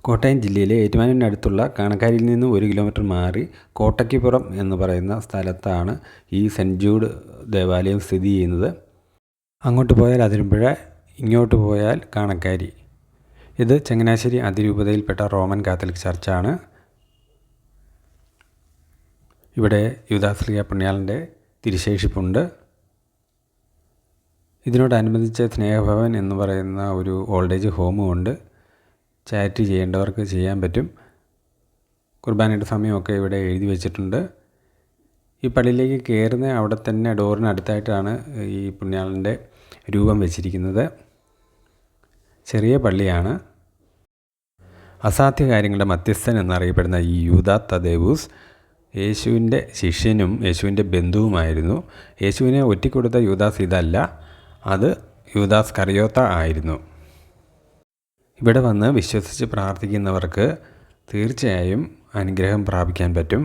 കോട്ടയം ജില്ലയിലെ ഏറ്റുമാനൂരിനടുത്തുള്ള കാണക്കാരിയിൽ നിന്ന് 1 കിലോമീറ്റർ മാറി കോട്ടയ്ക്കുപുറം എന്ന് പറയുന്ന സ്ഥലത്താണ് ഈ സെൻറ്റ് ജൂഡ് ദേവാലയം സ്ഥിതി ചെയ്യുന്നത്. അങ്ങോട്ട് പോയാൽ അതിരമ്പുഴ, ഇങ്ങോട്ട് പോയാൽ കാണക്കാരി. ഇത് ചങ്ങനാശ്ശേരി അതിരൂപതയിൽപ്പെട്ട റോമൻ കാത്തലിക് ചർച്ചാണ്. ഇവിടെ യൂദാശ്ലീഹ പുണ്യാളൻ്റെ തിരുശേഷിപ്പുണ്ട്. ഇതിനോടനുബന്ധിച്ച് സ്നേഹഭവൻ എന്ന് പറയുന്ന ഒരു ഓൾഡ് ഏജ് ഹോമും ഉണ്ട്. ചാരിറ്റി ചെയ്യേണ്ടവർക്ക് ചെയ്യാൻ പറ്റും. കുർബാനയുടെ സമയമൊക്കെ ഇവിടെ എഴുതി വെച്ചിട്ടുണ്ട്. ഈ പള്ളിയിലേക്ക് കയറുന്ന അവിടെ തന്നെ ഡോറിനടുത്തായിട്ടാണ് ഈ പുണ്യാളൻ്റെ രൂപം വെച്ചിരിക്കുന്നത്. ചെറിയ പള്ളിയാണ്. അസാധ്യ കാര്യങ്ങളുടെ മധ്യസ്ഥൻ എന്നറിയപ്പെടുന്ന ഈ യൂദാ തദേവൂസ് യേശുവിൻ്റെ ശിഷ്യനും യേശുവിൻ്റെ ബന്ധുവുമായിരുന്നു. യേശുവിനെ ഒറ്റിക്കൊടുത്ത യൂദാസ് ഇതല്ല, അത് യൂദാസ് കറിയോത്ത ആയിരുന്നു. ഇവിടെ വന്ന് വിശ്വസിച്ച് പ്രാർത്ഥിക്കുന്നവർക്ക് തീർച്ചയായും അനുഗ്രഹം പ്രാപിക്കാൻ പറ്റും.